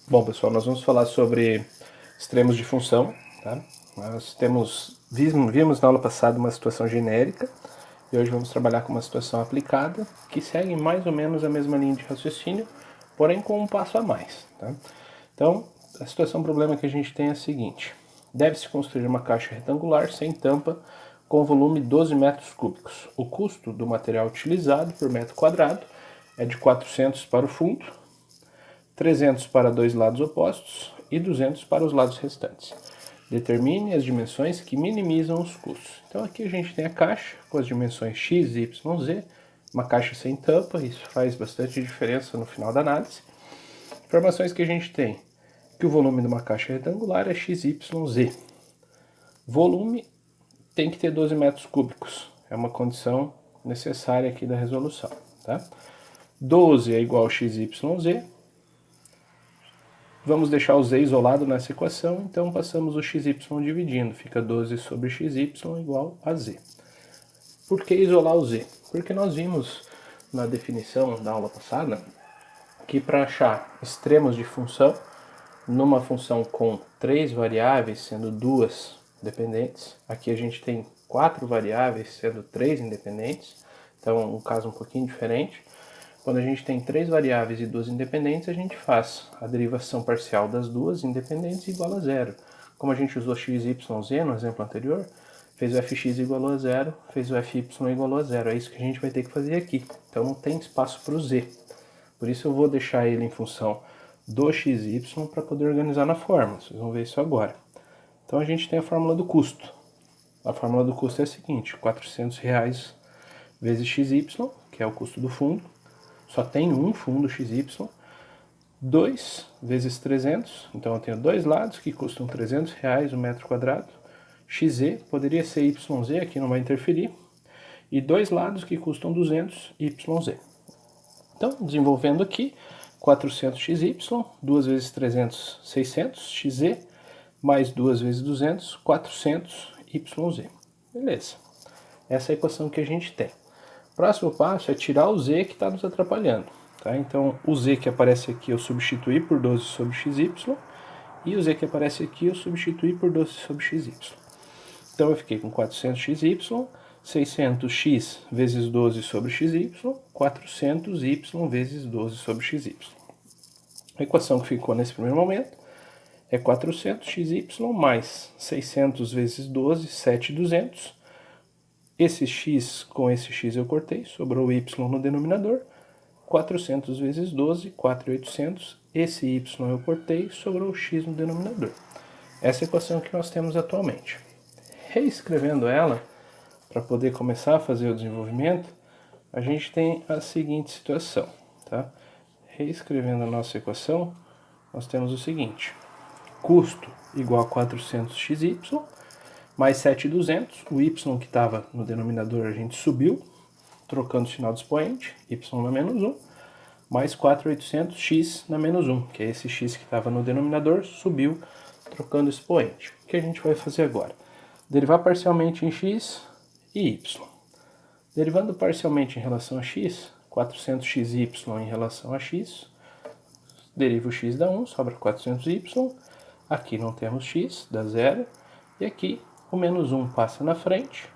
Bom, pessoal, nós vamos falar sobre extremos de função. Tá? Vimos na aula passada uma situação genérica e hoje vamos trabalhar com uma situação aplicada que segue mais ou menos a mesma linha de raciocínio, porém com um passo a mais. Tá? Então, a situação problema que a gente tem é a seguinte: deve-se construir uma caixa retangular sem tampa com volume 12 metros cúbicos. O custo do material utilizado por metro quadrado é de 400 para o fundo, 300 para dois lados opostos e 200 para os lados restantes. Determine as dimensões que minimizam os custos. Então aqui a gente tem a caixa com as dimensões x, y, z, uma caixa sem tampa, isso faz bastante diferença no final da análise. Informações que a gente tem: que o volume de uma caixa retangular é x, y, z. Volume tem que ter 12 metros cúbicos, é uma condição necessária aqui da resolução. Tá? 12 é igual a x, y, z. Vamos deixar o z isolado nessa equação, então passamos o xy dividindo, fica 12 sobre xy igual a z. Por que isolar o z? Porque nós vimos na definição da aula passada que para achar extremos de função, numa função com 3 variáveis, sendo 2 dependentes, aqui a gente tem 4 variáveis, sendo 3 independentes, então um caso um pouquinho diferente. Quando a gente tem 3 variáveis e 2 independentes, a gente faz a derivação parcial das duas independentes igual a zero. Como a gente usou x, y, z no exemplo anterior, fez o fx igual a zero, fez o fy igual a zero. É isso que a gente vai ter que fazer aqui. Então não tem espaço para o z. Por isso eu vou deixar ele em função do xy para poder organizar na fórmula. Vocês vão ver isso agora. Então a gente tem a fórmula do custo. A fórmula do custo é a seguinte: R$400 vezes xy, que é o custo do fundo. Só tem um fundo XY, 2 vezes 300, então eu tenho dois lados que custam R$300 o metro quadrado, XZ, poderia ser YZ, aqui não vai interferir, e dois lados que custam 200, YZ. Então, desenvolvendo aqui, 400XY, 2 vezes 300, 600, XZ, mais 2 vezes 200, 400, YZ. Beleza. Essa é a equação que a gente tem. Próximo passo é tirar o z que está nos atrapalhando. Tá? Então, o z que aparece aqui eu substituí por 12 sobre xy, e o z que aparece aqui eu substituí por 12 sobre xy. Então, eu fiquei com 400xy, 600x vezes 12 sobre xy, 400y vezes 12 sobre xy. A equação que ficou nesse primeiro momento é 400xy mais 600 vezes 12, 7,200. Esse x com esse x eu cortei, sobrou o y no denominador. 400 vezes 12, 4.800. Esse y eu cortei, sobrou o x no denominador. Essa é a equação que nós temos atualmente. Reescrevendo ela, para poder começar a fazer o desenvolvimento, a gente tem a seguinte situação. Tá? Reescrevendo a nossa equação, nós temos o seguinte: custo igual a 400xy mais 7,200, o y que estava no denominador a gente subiu, trocando o sinal do expoente, y na menos 1, mais 4.800x na menos 1, que é esse x que estava no denominador, subiu, trocando o expoente. O que a gente vai fazer agora? Derivar parcialmente em x e y. Derivando parcialmente em relação a x, 400xy em relação a x, deriva o x dá 1, sobra 400y, aqui não temos x, dá 0, e aqui o menos 1 passa na frente,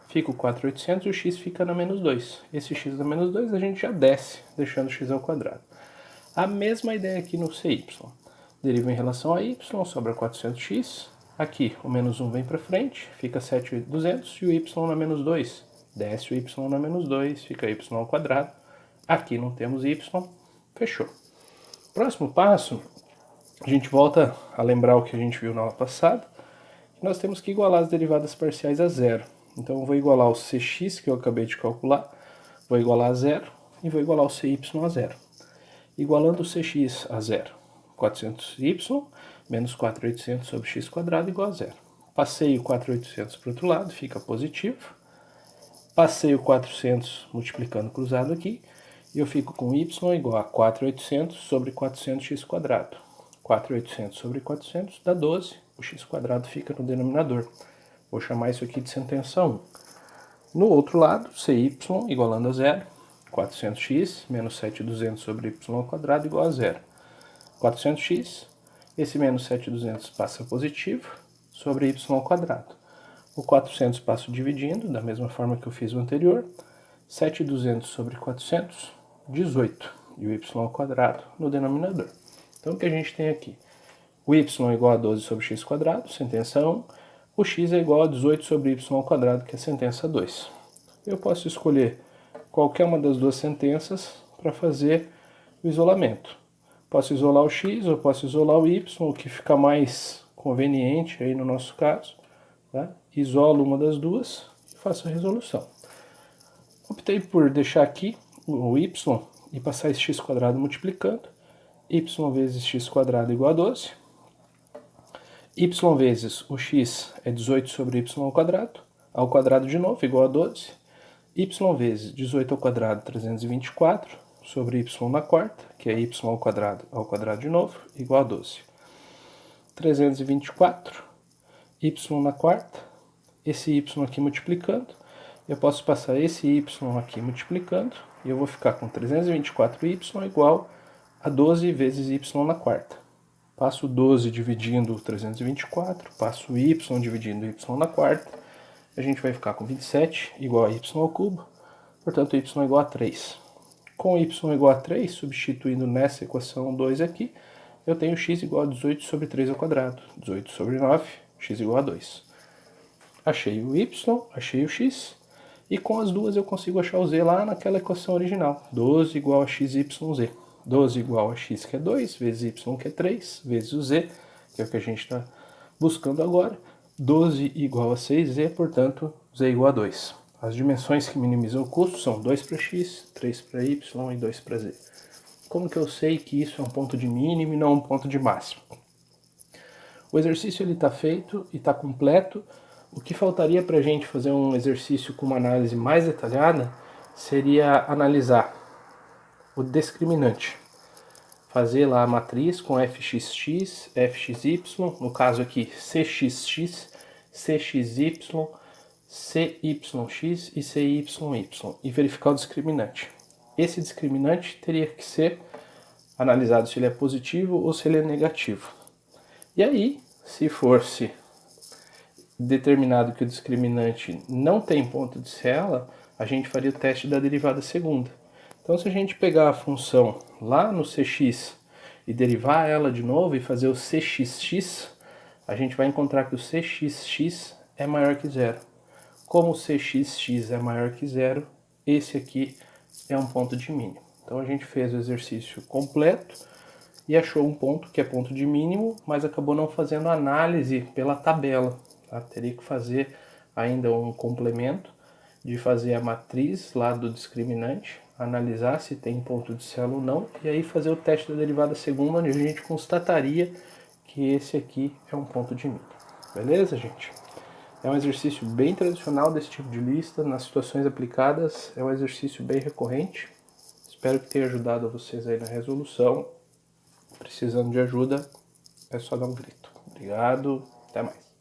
fica o 4.800 e o x fica na menos 2. Esse x da menos 2 a gente já desce, deixando o x ao quadrado. A mesma ideia aqui no cy. Deriva em relação a y, sobra 400x. Aqui o menos 1 vem para frente, fica 7.200 e o y na menos 2. Desce o y na menos 2, fica y ao quadrado. Aqui não temos y, fechou. Próximo passo, a gente volta a lembrar o que a gente viu na aula passada. Nós temos que igualar as derivadas parciais a zero. Então eu vou igualar o cx que eu acabei de calcular, vou igualar a zero e vou igualar o cy a zero. Igualando o cx a zero, 400y menos 4.800 sobre x quadrado igual a zero. Passei o 4.800 para o outro lado, fica positivo. Passei o 400 multiplicando cruzado aqui, e eu fico com y igual a 4.800 sobre 400x quadrado. 4.800 sobre 400 dá 12, o x quadrado fica no denominador. Vou chamar isso aqui de sentença 1. No outro lado, cy igualando a zero, 400x menos 7.200 sobre y ao quadrado igual a zero. 400x, esse menos 7.200 passa positivo, sobre y ao quadrado. O 400 passo dividindo, da mesma forma que eu fiz o anterior, 7.200 sobre 400, 18, e o y ao quadrado no denominador. Então o que a gente tem aqui? O y é igual a 12 sobre x quadrado, sentença 1, o x é igual a 18 sobre y ao quadrado, que é a sentença 2. Eu posso escolher qualquer uma das duas sentenças para fazer o isolamento. Posso isolar o x ou posso isolar o y, o que fica mais conveniente aí no nosso caso. Tá? Isolo uma das duas e faço a resolução. Optei por deixar aqui o y e passar esse x quadrado multiplicando. Y vezes x quadrado igual a 12. Y vezes o x é 18 sobre y ao quadrado de novo, igual a 12. Y vezes 18 ao quadrado, 324, sobre y na quarta, que é y ao quadrado de novo, igual a 12. 324, y na quarta, esse y aqui multiplicando, eu posso passar esse y aqui multiplicando, e eu vou ficar com 324y igual a 12 vezes y na quarta. Passo 12 dividindo 324, passo y dividindo y na quarta, a gente vai ficar com 27 igual a y ao cubo, portanto y igual a 3. Com y igual a 3, substituindo nessa equação 2 aqui, eu tenho x igual a 18 sobre 3 ao quadrado, 18 sobre 9, x igual a 2. Achei o y, achei o x, e com as duas eu consigo achar o z lá naquela equação original, 12 igual a xyz. 12 igual a x, que é 2, vezes y, que é 3, vezes o z, que é o que a gente está buscando agora. 12 igual a 6z, portanto, z igual a 2. As dimensões que minimizam o custo são 2 para x, 3 para y e 2 para z. Como que eu sei que isso é um ponto de mínimo e não um ponto de máximo? O exercício está feito e está completo. O que faltaria para a gente fazer um exercício com uma análise mais detalhada seria analisar o discriminante. Fazer lá a matriz com fxx, fxy, no caso aqui cxx, cxy, cyx e cyy, e verificar o discriminante. Esse discriminante teria que ser analisado se ele é positivo ou se ele é negativo. E aí, se fosse determinado que o discriminante não tem ponto de cela, a gente faria o teste da derivada segunda. Então, se a gente pegar a função lá no cx e derivar ela de novo e fazer o cxx, a gente vai encontrar que o cxx é maior que zero. Como o cxx é maior que zero, esse aqui é um ponto de mínimo. Então, a gente fez o exercício completo e achou um ponto que é ponto de mínimo, mas acabou não fazendo análise pela tabela. Tá? Teria que fazer ainda um complemento de fazer a matriz lá do discriminante, analisar se tem ponto de cela ou não, e aí fazer o teste da derivada segunda, onde a gente constataria que esse aqui é um ponto de mínimo. Beleza, gente? É um exercício bem tradicional desse tipo de lista, nas situações aplicadas é um exercício bem recorrente. Espero que tenha ajudado vocês aí na resolução. Precisando de ajuda, é só dar um grito. Obrigado, até mais.